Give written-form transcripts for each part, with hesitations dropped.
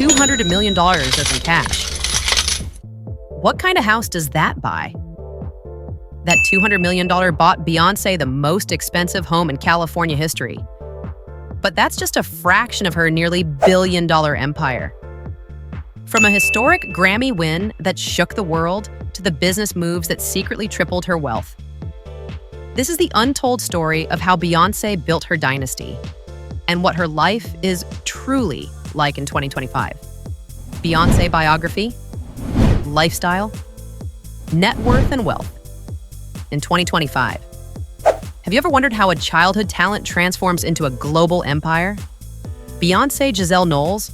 $200 million as in cash. What kind of house does that buy? That $200 million bought Beyoncé the most expensive home in California history. But that's just a fraction of her nearly billion-dollar empire. From a historic Grammy win that shook the world to the business moves that secretly tripled her wealth. This is the untold story of how Beyoncé built her dynasty and what her life is truly like in 2025. Beyoncé biography, lifestyle, net worth, and wealth in 2025. Have you ever wondered how a childhood talent transforms into a global empire? Beyoncé Giselle Knowles,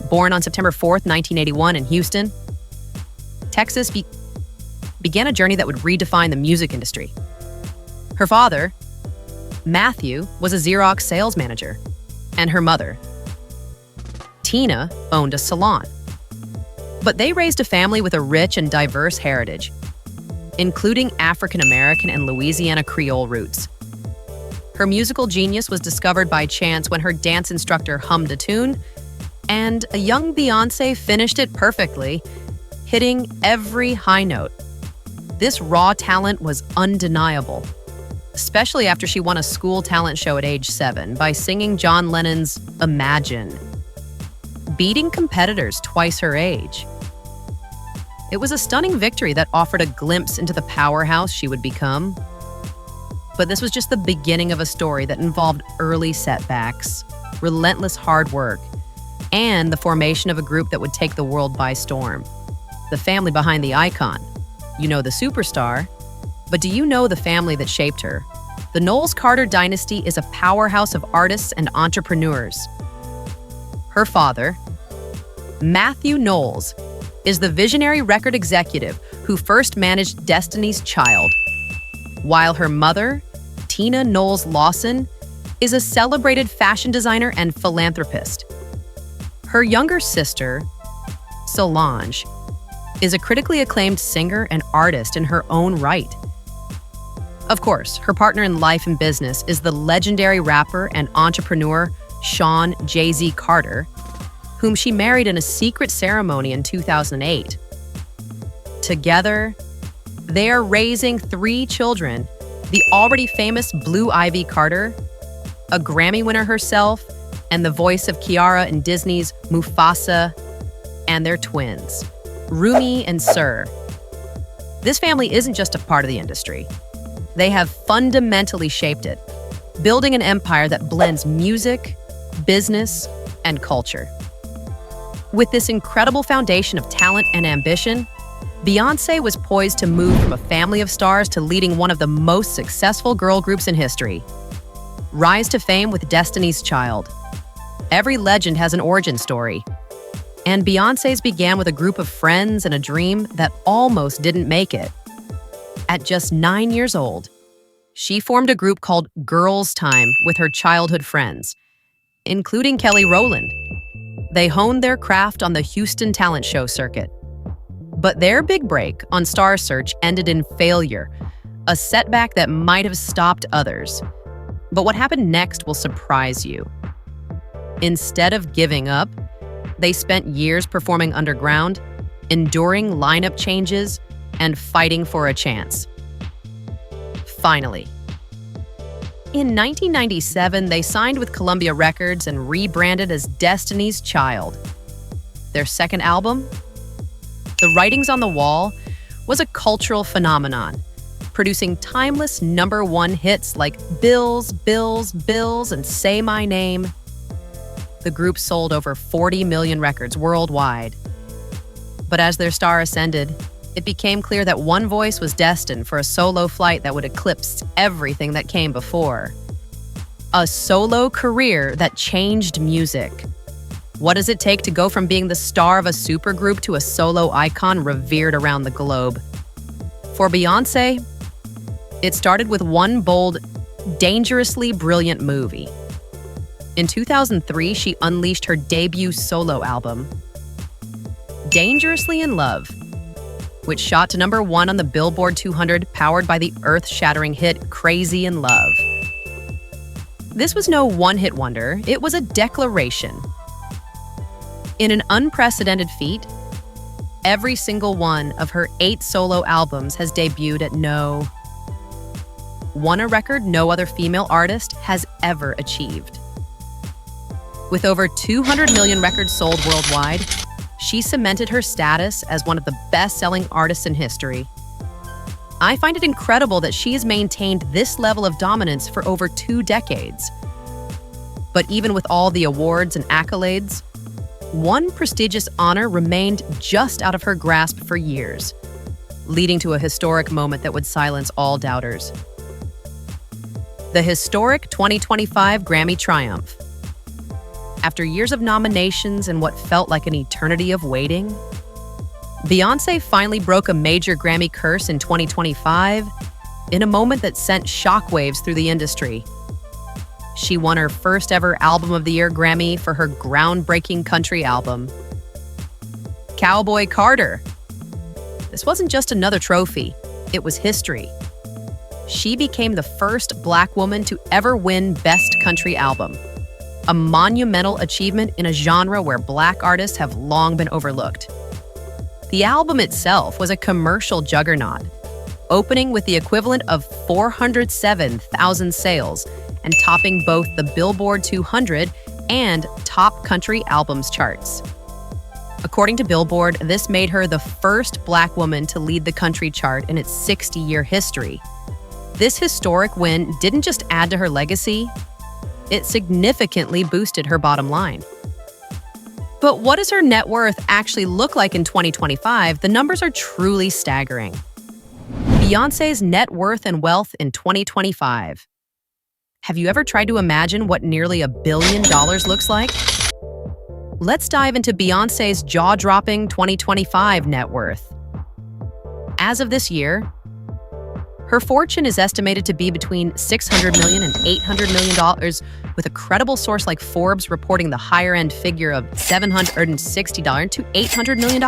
born on September 4th, 1981 in Houston, Texas, began a journey that would redefine the music industry. Her father, Matthew, was a Xerox sales manager, and her mother, Tina, owned a salon. But they raised a family with a rich and diverse heritage, including African American and Louisiana Creole roots. Her musical genius was discovered by chance when her dance instructor hummed a tune, and a young Beyoncé finished it perfectly, hitting every high note. This raw talent was undeniable, especially after she won a school talent show at age 7 by singing John Lennon's Imagine, beating competitors twice her age. It was a stunning victory that offered a glimpse into the powerhouse she would become. But this was just the beginning of a story that involved early setbacks, relentless hard work, and the formation of a group that would take the world by storm. The family behind the icon. You know the superstar, but do you know the family that shaped her? The Knowles Carter dynasty is a powerhouse of artists and entrepreneurs. Her father, Matthew Knowles, is the visionary record executive who first managed Destiny's Child, while her mother, Tina Knowles Lawson, is a celebrated fashion designer and philanthropist. Her younger sister, Solange, is a critically acclaimed singer and artist in her own right. Of course, her partner in life and business is the legendary rapper and entrepreneur Sean Jay-Z Carter, whom she married in a secret ceremony in 2008. Together, they are raising 3 children, the already famous Blue Ivy Carter, a Grammy winner herself, and the voice of Kiara in Disney's Mufasa, and their twins, Rumi and Sir. This family isn't just a part of the industry. They have fundamentally shaped it, building an empire that blends music, business, and culture. With this incredible foundation of talent and ambition, Beyoncé was poised to move from a family of stars to leading one of the most successful girl groups in history. Rise to fame with Destiny's Child. Every legend has an origin story. And Beyoncé's began with a group of friends and a dream that almost didn't make it. At just 9 years old, she formed a group called Girls Time with her childhood friends, including Kelly Rowland. They honed their craft on the Houston talent show circuit. But their big break on Star Search ended in failure, a setback that might have stopped others. But what happened next will surprise you. Instead of giving up, they spent years performing underground, enduring lineup changes, and fighting for a chance. Finally, in 1997, they signed with Columbia Records and rebranded as Destiny's Child. Their second album, The Writings on the Wall, was a cultural phenomenon, producing timeless #1 hits like Bills, Bills, Bills, and Say My Name. The group sold over 40 million records worldwide. But as their star ascended, it became clear that one voice was destined for a solo flight that would eclipse everything that came before. A solo career that changed music. What does it take to go from being the star of a supergroup to a solo icon revered around the globe? For Beyoncé, it started with one bold, dangerously brilliant movie. In 2003, she unleashed her debut solo album, Dangerously in Love, which shot to #1 on the Billboard 200, powered by the earth-shattering hit Crazy in Love. This was no one-hit wonder, it was a declaration. In an unprecedented feat, every single one of her 8 solo albums has debuted at won a record no other female artist has ever achieved. With over 200 million records sold worldwide, she cemented her status as one of the best-selling artists in history. I find it incredible that she has maintained this level of dominance for over 2 decades. But even with all the awards and accolades, one prestigious honor remained just out of her grasp for years, leading to a historic moment that would silence all doubters. The historic 2025 Grammy triumph. After years of nominations and what felt like an eternity of waiting, Beyoncé finally broke a major Grammy curse in 2025 in a moment that sent shockwaves through the industry. She won her first ever Album of the Year Grammy for her groundbreaking country album, Cowboy Carter. This wasn't just another trophy, it was history. She became the first Black woman to ever win Best Country Album, a monumental achievement in a genre where Black artists have long been overlooked. The album itself was a commercial juggernaut, opening with the equivalent of 407,000 sales and topping both the Billboard 200 and Top Country Albums charts. According to Billboard, this made her the first Black woman to lead the country chart in its 60-year history. This historic win didn't just add to her legacy, it significantly boosted her bottom line. But what does her net worth actually look like in 2025? The numbers are truly staggering. Beyoncé's net worth and wealth in 2025. Have you ever tried to imagine what nearly $1 billion looks like? Let's dive into Beyoncé's jaw-dropping 2025 net worth. As of this year, her fortune is estimated to be between $600 million and $800 million, with a credible source like Forbes reporting the higher-end figure of $760 to $800 million.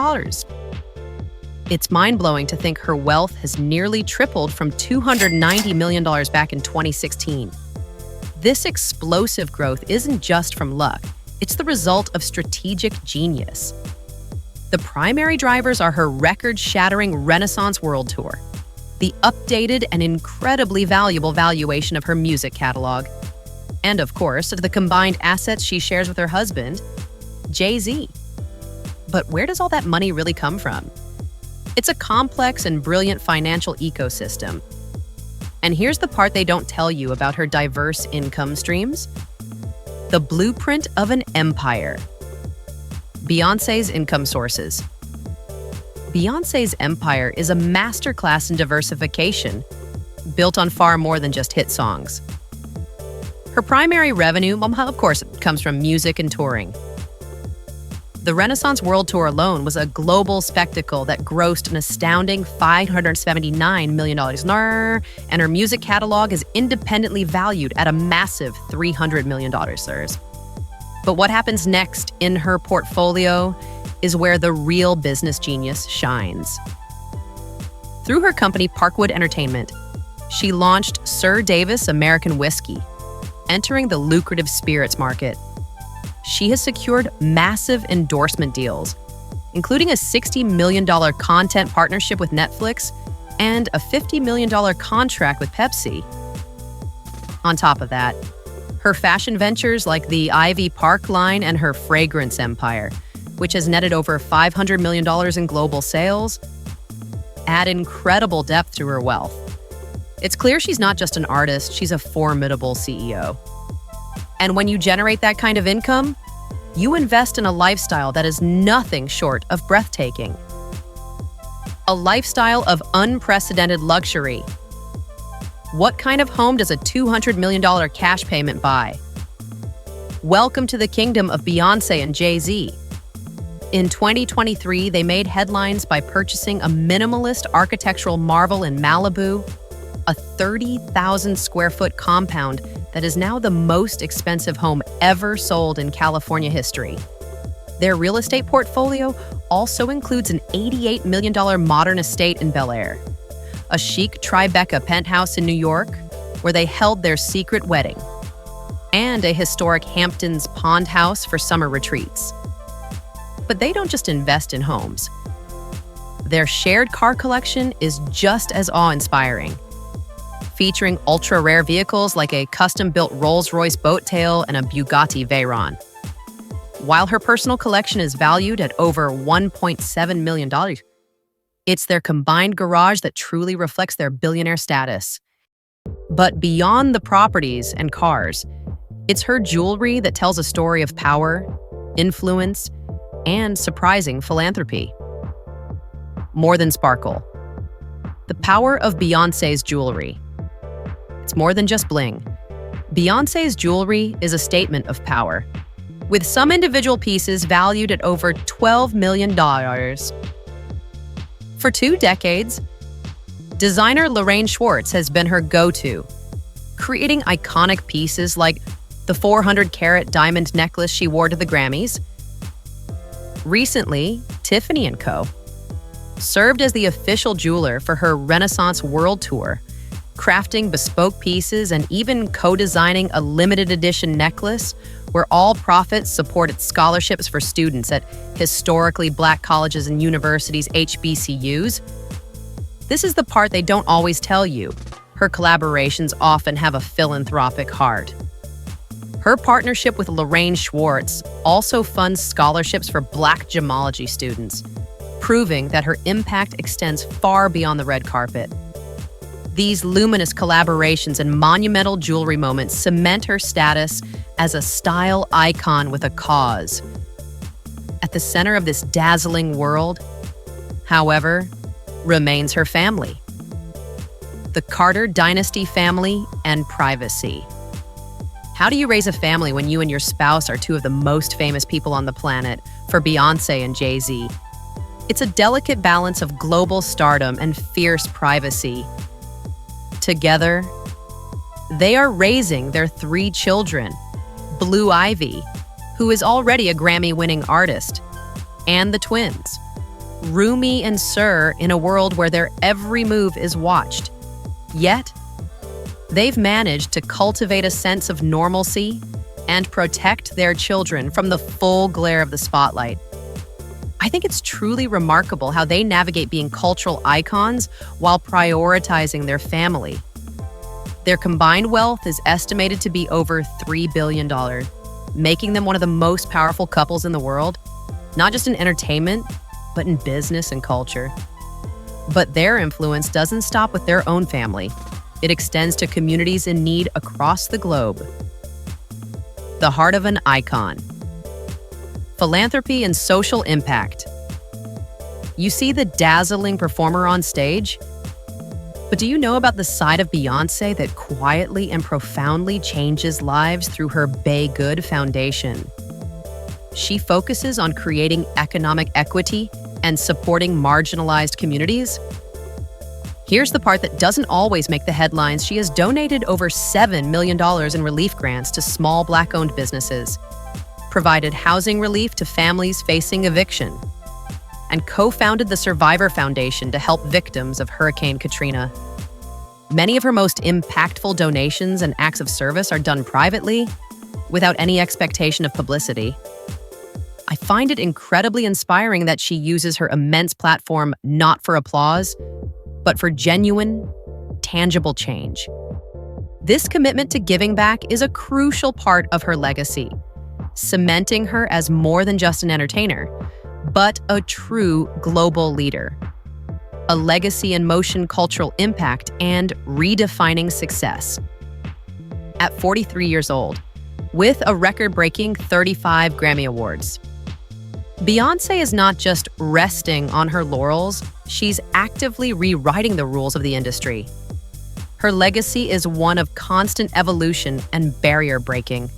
It's mind-blowing to think her wealth has nearly tripled from $290 million back in 2016. This explosive growth isn't just from luck, it's the result of strategic genius. The primary drivers are her record-shattering Renaissance World Tour, the updated and incredibly valuable valuation of her music catalog, and of course, the combined assets she shares with her husband, Jay-Z. But where does all that money really come from? It's a complex and brilliant financial ecosystem. And here's the part they don't tell you about her diverse income streams: the blueprint of an empire. Beyoncé's income sources. Beyoncé's empire is a masterclass in diversification, built on far more than just hit songs. Her primary revenue, of course, comes from music and touring. The Renaissance World Tour alone was a global spectacle that grossed an astounding $579 million, and her music catalog is independently valued at a massive $300 million. But what happens next in her portfolio is where the real business genius shines. Through her company Parkwood Entertainment, she launched Sir Davis American Whiskey, entering the lucrative spirits market. She has secured massive endorsement deals, including a $60 million content partnership with Netflix and a $50 million contract with Pepsi. On top of that, her fashion ventures like the Ivy Park line and her fragrance empire, which has netted over $500 million in global sales, add incredible depth to her wealth. It's clear she's not just an artist, she's a formidable CEO. And when you generate that kind of income, you invest in a lifestyle that is nothing short of breathtaking. A lifestyle of unprecedented luxury. What kind of home does a $200 million cash payment buy? Welcome to the kingdom of Beyoncé and Jay-Z. In 2023, they made headlines by purchasing a minimalist architectural marvel in Malibu, a 30,000 square foot compound that is now the most expensive home ever sold in California history. Their real estate portfolio also includes an $88 million modern estate in Bel Air, a chic Tribeca penthouse in New York, where they held their secret wedding, and a historic Hamptons pond house for summer retreats. But they don't just invest in homes. Their shared car collection is just as awe-inspiring, featuring ultra-rare vehicles like a custom-built Rolls-Royce boat tail and a Bugatti Veyron. While her personal collection is valued at over $1.7 million, it's their combined garage that truly reflects their billionaire status. But beyond the properties and cars, it's her jewelry that tells a story of power, influence, and surprising philanthropy. More than sparkle. The power of Beyoncé's jewelry. It's more than just bling. Beyoncé's jewelry is a statement of power, with some individual pieces valued at over $12 million. For 2 decades, designer Lorraine Schwartz has been her go-to, creating iconic pieces like the 400-carat diamond necklace she wore to the Grammys. Recently, Tiffany & Co. served as the official jeweler for her Renaissance World Tour, crafting bespoke pieces and even co-designing a limited edition necklace where all profits supported scholarships for students at historically Black colleges and universities, HBCUs. This is the part they don't always tell you. Her collaborations often have a philanthropic heart. Her partnership with Lorraine Schwartz also funds scholarships for Black gemology students, proving that her impact extends far beyond the red carpet. These luminous collaborations and monumental jewelry moments cement her status as a style icon with a cause. At the center of this dazzling world, however, remains her family. The Carter dynasty family and privacy. How do you raise a family when you and your spouse are 2 of the most famous people on the planet, for Beyoncé and Jay-Z? It's a delicate balance of global stardom and fierce privacy. Together, they are raising their 3 children, Blue Ivy, who is already a Grammy-winning artist, and the twins, Rumi and Sir, in a world where their every move is watched. Yet, they've managed to cultivate a sense of normalcy and protect their children from the full glare of the spotlight. I think it's truly remarkable how they navigate being cultural icons while prioritizing their family. Their combined wealth is estimated to be over $3 billion, making them one of the most powerful couples in the world, not just in entertainment, but in business and culture. But their influence doesn't stop with their own family. It extends to communities in need across the globe. The heart of an icon. Philanthropy and social impact. You see the dazzling performer on stage? But do you know about the side of Beyoncé that quietly and profoundly changes lives through her BeyGOOD Foundation? She focuses on creating economic equity and supporting marginalized communities. Here's the part that doesn't always make the headlines. She has donated over $7 million in relief grants to small Black-owned businesses, provided housing relief to families facing eviction, and co-founded the Survivor Foundation to help victims of Hurricane Katrina. Many of her most impactful donations and acts of service are done privately, without any expectation of publicity. I find it incredibly inspiring that she uses her immense platform not for applause, but for genuine, tangible change. This commitment to giving back is a crucial part of her legacy, cementing her as more than just an entertainer, but a true global leader. A legacy in motion, cultural impact, and redefining success. At 43 years old, with a record-breaking 35 Grammy Awards, Beyoncé is not just resting on her laurels, she's actively rewriting the rules of the industry. Her legacy is one of constant evolution and barrier breaking.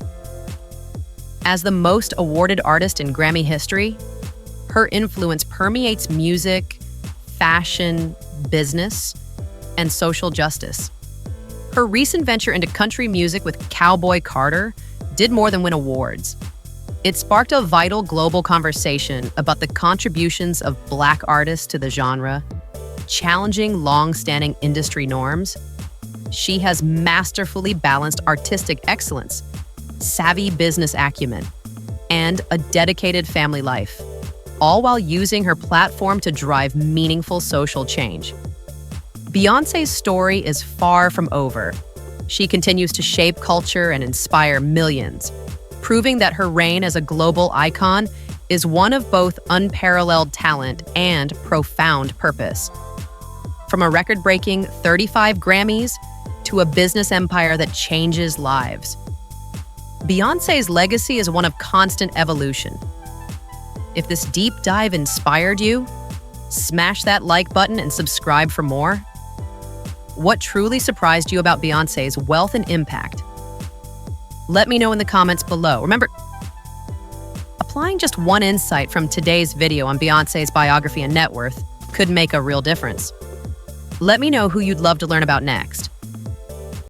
As the most awarded artist in Grammy history, her influence permeates music, fashion, business, and social justice. Her recent venture into country music with Cowboy Carter did more than win awards. It sparked a vital global conversation about the contributions of Black artists to the genre, challenging long-standing industry norms. She has masterfully balanced artistic excellence, savvy business acumen, and a dedicated family life. all while using her platform to drive meaningful social change. Beyoncé's story is far from over. She continues to shape culture and inspire millions, proving that her reign as a global icon is one of both unparalleled talent and profound purpose. From a record-breaking 35 Grammys to a business empire that changes lives, Beyoncé's legacy is one of constant evolution. If this deep dive inspired you, smash that like button and subscribe for more. What truly surprised you about Beyoncé's wealth and impact? Let me know in the comments below. Remember, applying just one insight from today's video on Beyoncé's biography and net worth could make a real difference. Let me know who you'd love to learn about next.